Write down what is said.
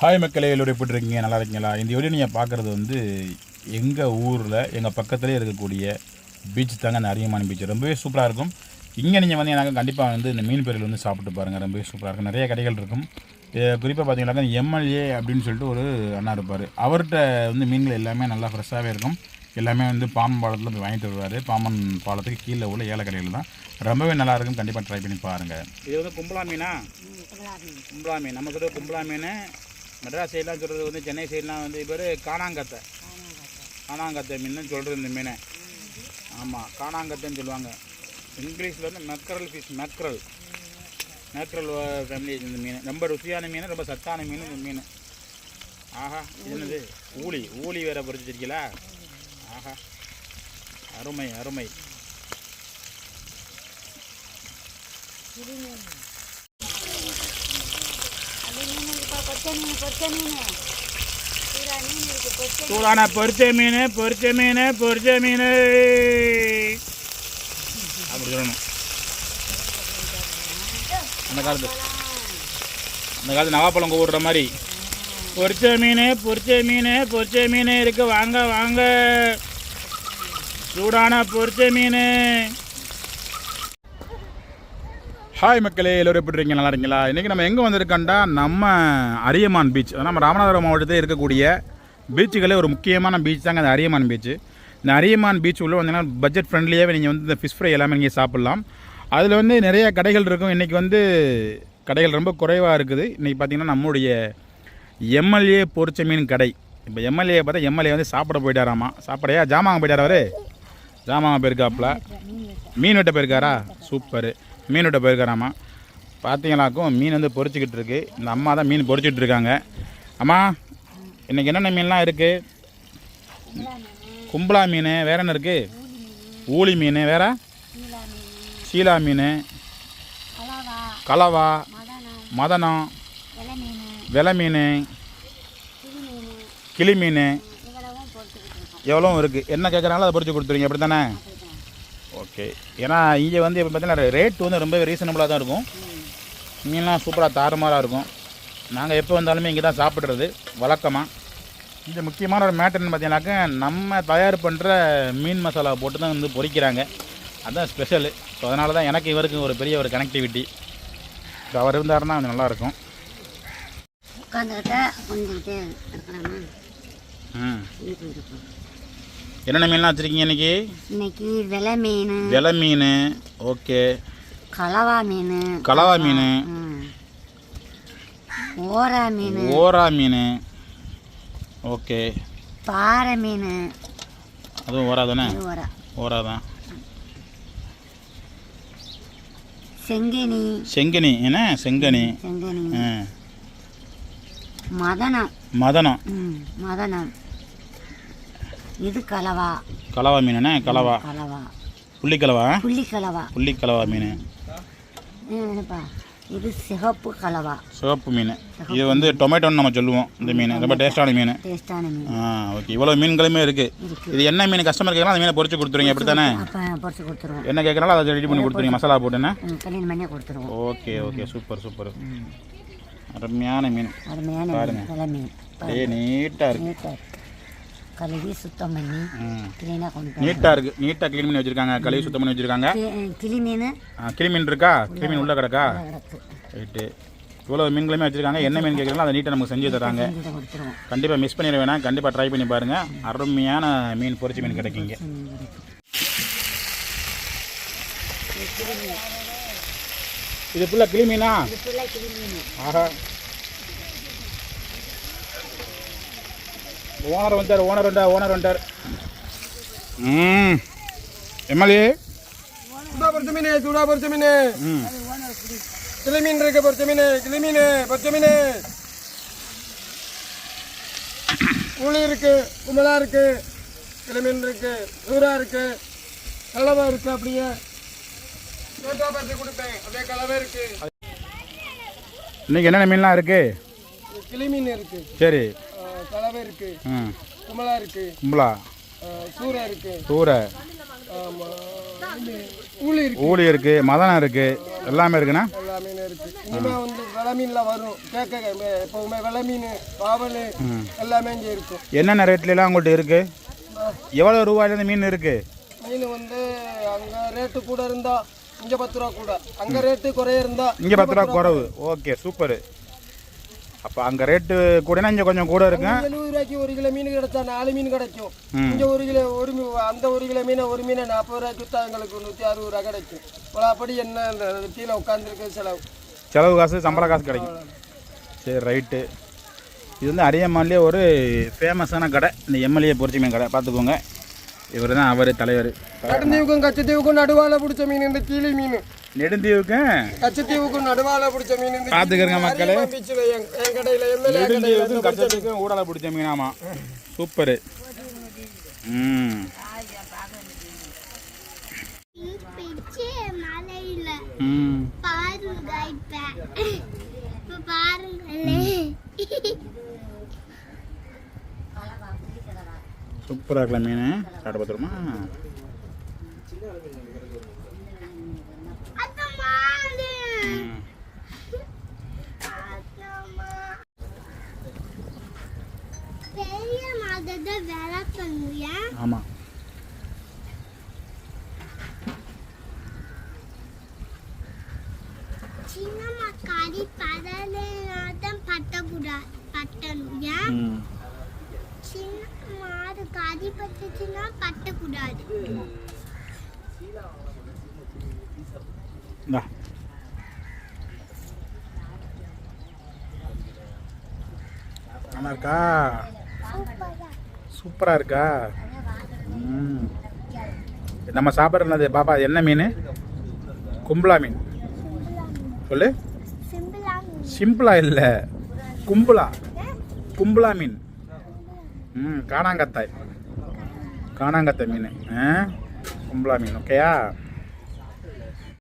Hi மக்களே, எல்லோரும் எப்படி இருக்கீங்க? நல்லா இருக்கீங்களா? இந்த வீடியோ நீங்கள் பார்க்குறது வந்து எங்கள் ஊரில் எங்கள் பக்கத்துலேயே இருக்கக்கூடிய பீச் தாங்க. அந்த அரியமான் பீச் ரொம்பவே சூப்பராக இருக்கும். இங்கே நீங்கள் வந்து எனக்கு கண்டிப்பாக வந்து இந்த மீன் பொரியல் வந்து சாப்பிட்டு பாருங்கள். ரொம்பவே சூப்பராக இருக்கும். நிறைய கடைகள் இருக்கும். குறிப்பாக பார்த்தீங்கன்னாக்கா எம்எல்ஏ அப்படின்னு சொல்லிட்டு ஒரு அண்ணா இருப்பார். அவர்கிட்ட வந்து மீன்கள் எல்லாமே நல்லா ஃப்ரெஷ்ஷாகவே இருக்கும். எல்லாமே வந்து பாம்பன் பாலத்தில் போய் வாங்கிட்டு வருவார். பாம்பன் பாலத்துக்கு கீழே உள்ள ஏழை கடைகள் தான். ரொம்பவே நல்லாயிருக்கும். கண்டிப்பாக ட்ரை பண்ணி பாருங்கள். இது வந்து கும்பலா மீனா? கும்பலா மீன். நம்ம சொல்கிற கும்பலா மீன். மெட்ராஸ் சைட்லாம் சொல்கிறது வந்து சென்னை சைட்லாம் வந்து இப்போ காணாங்கத்தை மீன் சொல்கிறது இந்த மீனை. ஆமாம், காணாங்கத்தைன்னு சொல்லுவாங்க. இங்கிலீஷில் வந்து மேக்ரல் ஃபேமிலி இந்த மீன். ரொம்ப ருசியான மீன், ரொம்ப சத்தான மீன் இந்த மீன். ஆஹா, என்னது ஊழி வேறு பொறிச்சிருக்கீங்களா? ஆஹா, அருமை அருமை. சூடான பொரிச்ச மீன் அப்படி சொல்லணும். அந்த காலத்து நவாப்பழம் கூடுற மாதிரி பொரிச்ச மீன் இருக்கு. வாங்க வாங்க, சூடான பொரிச்ச மீன். ஹாய் மக்களே, எல்லோரும் எப்படி இருக்கீங்க? நல்லா இருக்கீங்களா? இன்றைக்கி நம்ம எங்கே வந்திருக்கோம்டா, நம்ம அரியமான் பீச். நம்ம ராமநாதபுரம் மாவட்டத்தில் இருக்கக்கூடிய பீச்சுகளே ஒரு முக்கியமான பீச் தாங்க அந்த அரியமான் பீச்சு. இந்த அரியமான் பீச் உள்ள வந்தீங்கன்னா பட்ஜெட் ஃப்ரெண்ட்லியாகவே நீங்கள் வந்து இந்த ஃபிஷ் ஃப்ரை எல்லாமே நீங்கள் சாப்பிட்லாம். அதில் வந்து நிறைய கடைகள் இருக்கும். இன்றைக்கி வந்து கடைகள் ரொம்ப குறைவாக இருக்குது. இன்றைக்கி பார்த்திங்கன்னா நம்முடைய எம்எல்ஏ பொரிச்ச மீன் கடை. இப்போ எம்எல்ஏ பார்த்தா எம்எல்ஏ வந்து சாப்பிட போயிட்டாராமா. சாப்பிடையா ஜாமாங்க போயிட்டார் அவர். ஜாமாங்க போயிருக்காப்புல. மீன் வெட்ட போயிருக்காரா? சூப்பர். மீன் விட்ட போயிருக்காராம்மா. பார்த்தீங்களாக்கும் மீன் வந்து பொரிச்சிக்கிட்டு இருக்கு. இந்த அம்மா தான் மீன் பொரிச்சிக்கிட்டு இருக்காங்க. அம்மா, இன்றைக்கி என்னென்ன மீன்லாம் இருக்குது? கும்பலா மீன், வேறு என்ன இருக்குது? ஊளி மீன், வேறு சீலா மீன், கலவா, மதனம், வெலை மீன், கிளி மீன், எவ்வளோ இருக்குது. என்ன கேட்குறாங்களோ அதை பொரிச்சு கொடுத்துருவீங்க, அப்படி தானே? ஓகே. ஏன்னா இங்கே வந்து இப்போ பார்த்தீங்கன்னா ரேட் வந்து ரொம்ப ரீசனபுளாக தான் இருக்கும். மீன்லாம் சூப்பராக தாறுமாறாக இருக்கும். நாங்கள் எப்போ வந்தாலுமே இங்கே தான் சாப்பிட்றது வழக்கமாக. இந்த முக்கியமான ஒரு மேட்டர்னு பார்த்தீங்கன்னாக்கா, நம்ம தயார் பண்ணுற மீன் மசாலா போட்டு தான் வந்து பொரிக்கிறாங்க. அதுதான் ஸ்பெஷலு. ஸோ அதனால தான் எனக்கு இவருக்கு ஒரு பெரிய ஒரு கனெக்டிவிட்டி. ஸோ அவர் இருந்தாருன்னா அது நல்லாயிருக்கும். என்னென்ன மீன்லாம் வச்சுருக்கீங்க இன்றைக்கி? வெலை மீன். ஓகே. கலவா மீன், ஓரா மீன். ஓகே. பாறை மீன். அதுவும் ஓரா தானே? ஓரா தான். செங்கனி. என்ன செங்கனி? மதனம். இது கலவா மீன். என்ன கலவா? புள்ளிக்கலவா மீன். இது சிவப்பு மீன். இது வந்து டொமேட்டோன்னு நம்ம சொல்லுவோம். இந்த மீன் ரொம்ப டேஸ்டான மீன். ஓகே. இவ்வளோ மீன்களுமே இருக்குது. இது என்ன மீன் கஸ்டமர் கேட்கலாம் அந்த மீனை பொரிச்சு கொடுத்துருவீங்க, அப்படி தானே? என்ன கேட்குறாலும் அதை ரெடி பண்ணி கொடுத்துருவீங்க, மசாலா போட்டுன்னு. ஓகே. சூப்பர். அருமையான மீன் பாருங்க. நீட்டாக இருக்குது. கழுவி சுத்தம் பண்ணி க்ளீனாக கொண்டு நீட்டாக இருக்குது. நீட்டாக க்ளீன் பண்ணி வச்சுருக்காங்க. கழுவி சுத்தம் பண்ணி வச்சுருக்காங்க. கிளி மீன் இருக்கா? கிளி மீன் உள்ளே கிடக்கா? ரைட்டு. இவ்வளோ மீன்களுமே வச்சுருக்காங்க. என்ன மீன் கேட்குறாங்களோ அதை நீட்டாக நமக்கு செஞ்சு தராங்க. கண்டிப்பாக மிஸ் பண்ணிட வேணாம். கண்டிப்பாக ட்ரை பண்ணி பாருங்கள். அருமையான மீன், பொரிச்ச மீன் கிடைக்குங்க. இது ஃபுல்லாக கிளி மீனா? ஆஹா. ஓனர் வந்தார். எம்எல்ஏ சூடா பொரிச்ச மீன். கிளி மீன் இருக்கு. பொரிச்ச மீன். ஊழி இருக்கு, கும்பலா இருக்கு, கிளி மீன் இருக்கு, சூடா இருக்கு, கலவா இருக்கு. அப்படியே பறிச்சு கொடுப்பேன். அப்படியே கலவை இருக்கு. இன்னைக்கு என்னென்ன மீன்லாம் இருக்கு? கிளி மீன் இருக்கு. சரி. கலவை இருக்கு. கும்பலா இருக்கு. சூரை. ஆமாம். ஊழி இருக்கு, ஊழி இருக்குது, மதனம் இருக்குது, எல்லாமே இருக்குண்ணா. எல்லா மீனும் இருக்கு. இனிமே வந்து வெலை மீன்ல வரும். கேட்க எப்பவுமே வெலை மீன், பாவல் எல்லாமே இங்கே இருக்கும். என்னென்ன ரேட்லாம் உங்கள்கிட்ட இருக்குது? எவ்வளோ ரூபாயிலேருந்து மீன் இருக்குது? மீன் வந்து அங்கே ரேட்டு கூட இருந்தா இங்கே 10 ரூபா கூட, அங்கே ரேட்டு குறைய இருந்தா இங்கே 10 ரூபா குறைவு. Okay, super. அப்போ அங்கே ரேட்டு கூடனா இங்கே கொஞ்சம் கூட இருக்குங்க. 70 ரூபாய்க்கு 1 கிலோ மீன் கிடைச்சா 4 மீன் கிடைக்கும். இங்கே 1 கிலோ அந்த 1 கிலோ மீனை 1 மீனை 40 ரூபாய்க்கு விற்றா எங்களுக்கு 160 ரூபா கிடைக்கும். அப்படி என்ன அந்த கீழே உட்காந்துருக்கு செலவு காசு, சம்பள காசு கிடைக்கும். சரி, ரைட்டு. இது வந்து அரியமான்லேயே ஒரு ஃபேமஸான கடை, இந்த எம்எல்ஏ பொரிச்ச மீன் கடை. பார்த்துக்கோங்க, இவர் தான் அவர் தலைவர். நெடுந்தீவுக்கும் கச்சத்தீவுக்கும் நடுவால பிடிச்ச மீன் இந்த கீழி மீன். நெடுந்தீவுக்கும் கச்சத்தீவுக்கும் நடுவால பிடிச்ச மீன். பார்த்துக்கிறங்க மக்களே, என் கடையில் எம்எல்ஏ நெடுந்தீவுக்கும் கச்சத்தீவுக்கும் ஊடால பிடிச்ச மீனாமா. சூப்பரு. சூப்பராக இருக்கலாம் மீன். சாப்பிட்டு பார்த்துருமா? ஆமாம், சின்னமாக்காரி பதனாதான் பட்டக்கூடாது, பட்டணுயா. சின்ன மாடு காதி பட்டுச்சுன்னா பட்டக்கூடாது. நல்லா இருக்கா? சூப்பராக இருக்கா? நம்ம சாப்பிட்றது பாப்பா என்ன மீன்? கும்பலா மீன். சொல்லு. சிம்பிளா இல்லை, கும்பலா. கும்பலா மீன். காணாங்கத்தாய் மீன். கும்பலா மீன். ஓகேயா?